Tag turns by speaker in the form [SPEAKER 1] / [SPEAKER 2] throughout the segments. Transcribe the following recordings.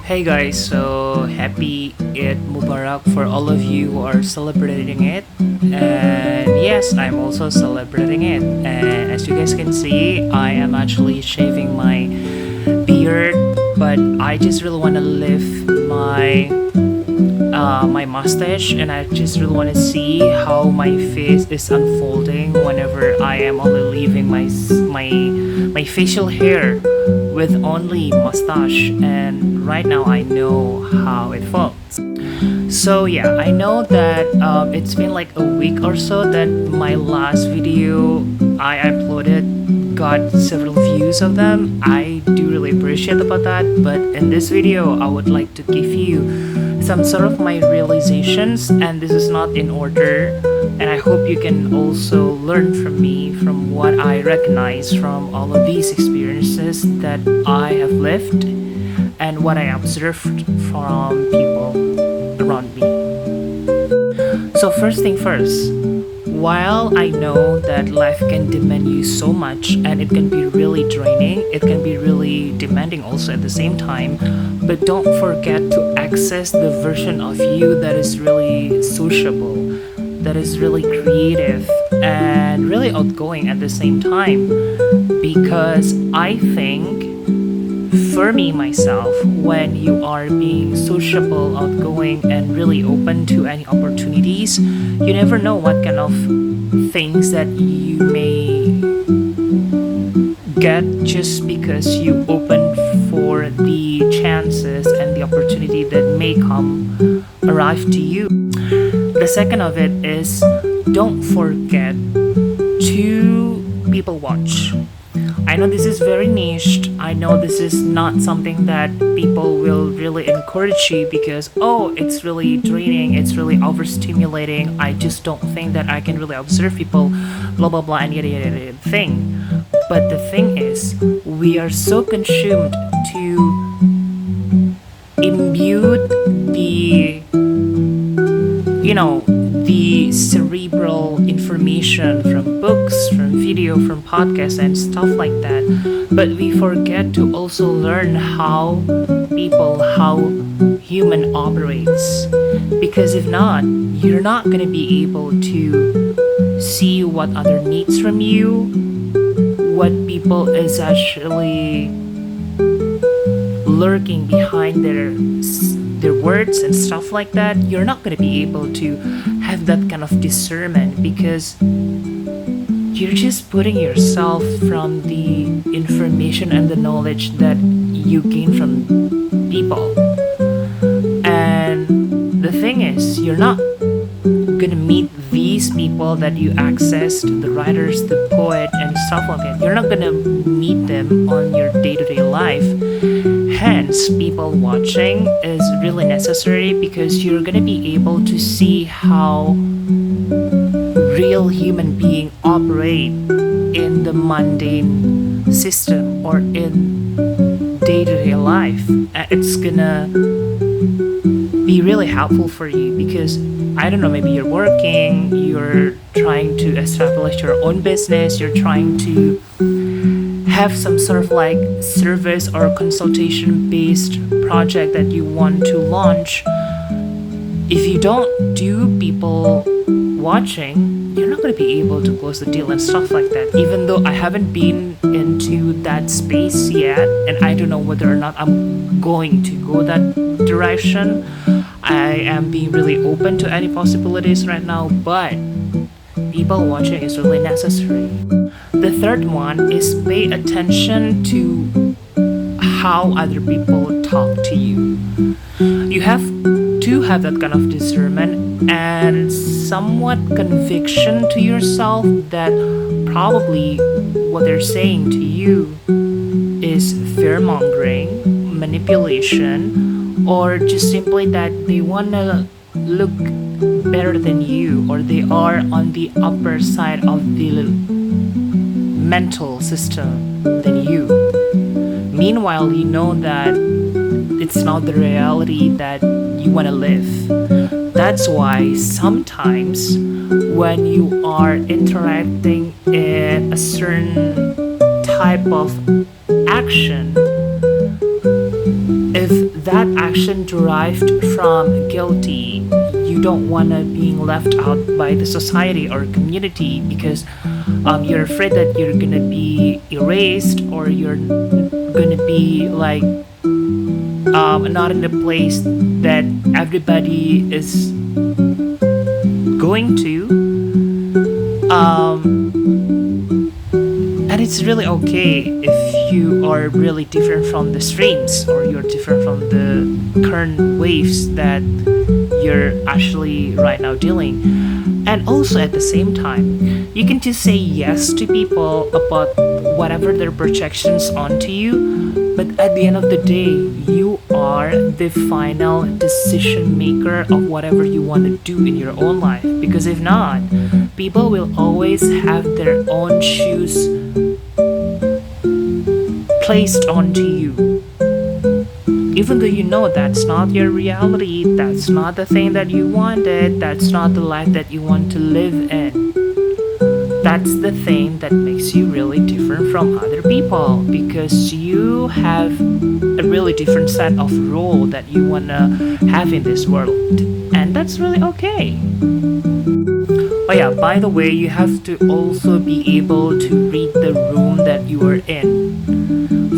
[SPEAKER 1] Hey guys, so happy Eid Mubarrak for all of you who are celebrating it. And yes, I'm also celebrating it. And as you guys can see, I am actually shaving my beard, but I just really want to lift my mustache, and I just really want to see how my face is unfolding whenever I am only leaving my facial hair with only mustache. And right now I know how it felt. So yeah, I know that it's been like a week or so that my last video I uploaded got several views of them. I do really appreciate about that, but in this video I would like to give you some sort of my realizations, and this is not in order, and I hope you can also learn from me from what I recognize from all of these experiences that I have lived and what I observed from people around me. So first thing first, while I know that life can demand you so much and it can be really draining, it can be really demanding also at the same time, but don't forget to access the version of you that is really sociable, that is really creative and really outgoing at the same time. Because I think for me myself, when you are being sociable, outgoing, and really open to any opportunities, you never know what kind of things that you may get just because you open for the chances and the opportunity that may come arrive to you. The second of it is, don't forget to people watch. I know this is very niche. I know this is not something that people will really encourage you because, oh, it's really draining, it's really overstimulating. I just don't think that I can really observe people, blah blah blah, and yada yada yada thing. But the thing is, we are so consumed to imbue the cerebral information from books, from video, from podcasts and stuff like that, but we forget to also learn how human operates. Because if not, you're not going to be able to see what other needs from you, what people is actually lurking behind their words and stuff like that. You're not going to be able to have that kind of discernment because you're just putting yourself from the information and the knowledge that you gain from people. And the thing is, you're not gonna meet these people that you accessed, the writers, the poet, and stuff like that. You're not gonna meet them on your day-to-day life. Hence, people watching is really necessary because you're gonna be able to see how real human beings operate in the mundane system or in day-to-day life. It's gonna be really helpful for you because, I don't know, maybe you're working, you're trying to establish your own business, you're trying to have some sort of like service or consultation based project that you want to launch. If you don't do people watching, you're not going to be able to close the deal and stuff like that. Even though I haven't been into that space yet, and I don't know whether or not I'm going to go that direction. I am being really open to any possibilities right now, but people watching is really necessary. The third one is pay attention to how other people talk to you. You have to have that kind of discernment and somewhat conviction to yourself that probably what they're saying to you is fear-mongering, manipulation, or just simply that they want to look better than you, or they are on the upper side of the mental system than you. Meanwhile, you know that it's not the reality that you want to live. That's why sometimes when you are interacting in a certain type of action, if that that action derived from guilty. You don't want to being left out by the society or community because you're afraid that you're gonna be erased or you're gonna be like not in the place that everybody is going to. And it's really okay if you are really different from the streams or you're different from the current waves that you're actually right now dealing. And also at the same time, you can just say yes to people about whatever their projections onto you. But at the end of the day, you are the final decision maker of whatever you want to do in your own life. Because if not, people will always have their own shoes placed onto you. Even though you know that's not your reality, that's not the thing that you wanted, that's not the life that you want to live in. That's the thing that makes you really different from other people because you have a really different set of role that you want to have in this world. And that's really okay. Oh yeah, by the way, you have to also be able to read the room that you are in.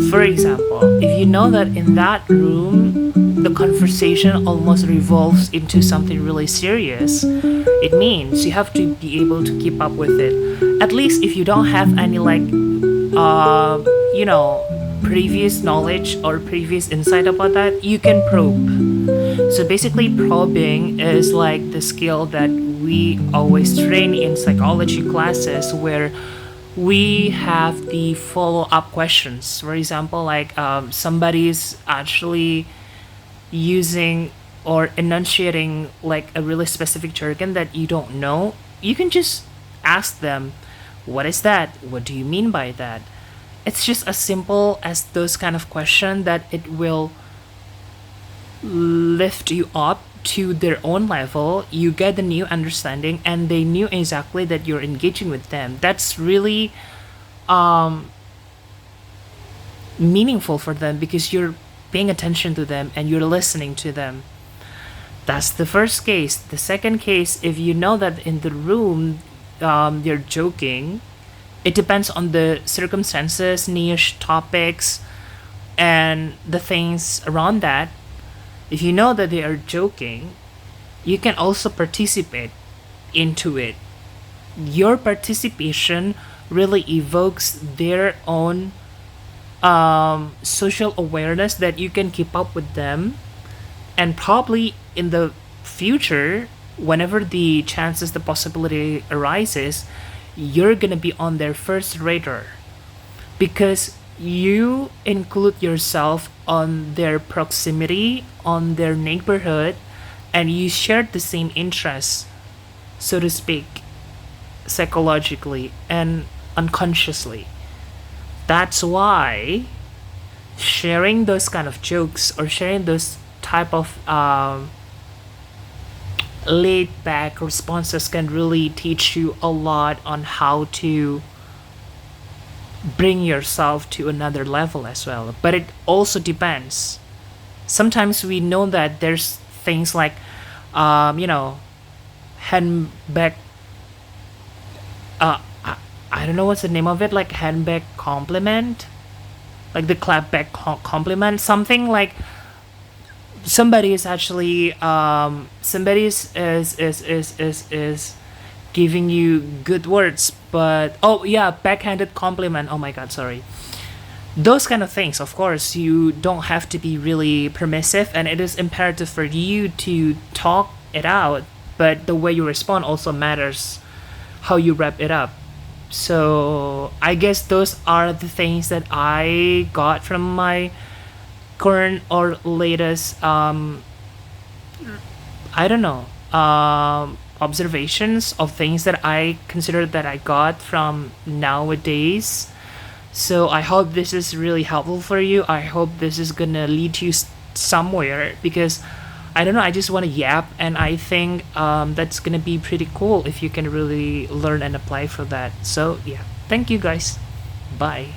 [SPEAKER 1] For example, if you know that in that room, the conversation almost revolves into something really serious, it means you have to be able to keep up with it. At least if you don't have any previous knowledge or previous insight about that, you can probe. So basically probing is like the skill that we always train in psychology classes where we have the follow-up questions. For example, like somebody's actually using or enunciating like a really specific jargon that you don't know, you can just ask them, what is that? What do you mean by that? It's just as simple as those kind of questions that it will lift you up to their own level. You get the new understanding and they knew exactly that you're engaging with them. That's really meaningful for them because you're paying attention to them and you're listening to them. That's the first case. The second case, if you know that in the room you're joking, it depends on the circumstances, niche topics, and the things around that. If you know that they are joking, you can also participate into it. Your participation really evokes their own social awareness that you can keep up with them, and probably in the future, whenever the chances, the possibility arises, you're gonna be on their first radar because you include yourself on their proximity, on their neighborhood, and you share the same interests, so to speak, psychologically and unconsciously. That's why sharing those kind of jokes or sharing those type of laid back responses can really teach you a lot on how to bring yourself to another level as well. But it also depends. Sometimes we know that there's things like handbag I don't know what's the name of it, like handbag compliment, like the clapback compliment, something like somebody is actually somebody is giving you good words, but oh yeah, backhanded compliment, oh my god, sorry. Those kind of things, of course, you don't have to be really permissive and it is imperative for you to talk it out, but the way you respond also matters, how you wrap it up. So I guess those are the things that I got from my current or latest observations of things that I consider that I got from nowadays. So I hope this is really helpful for you. I hope this is gonna lead you somewhere because I don't know, I just want to yap, and I think that's gonna be pretty cool if you can really learn and apply for that. So yeah, thank you guys. Bye.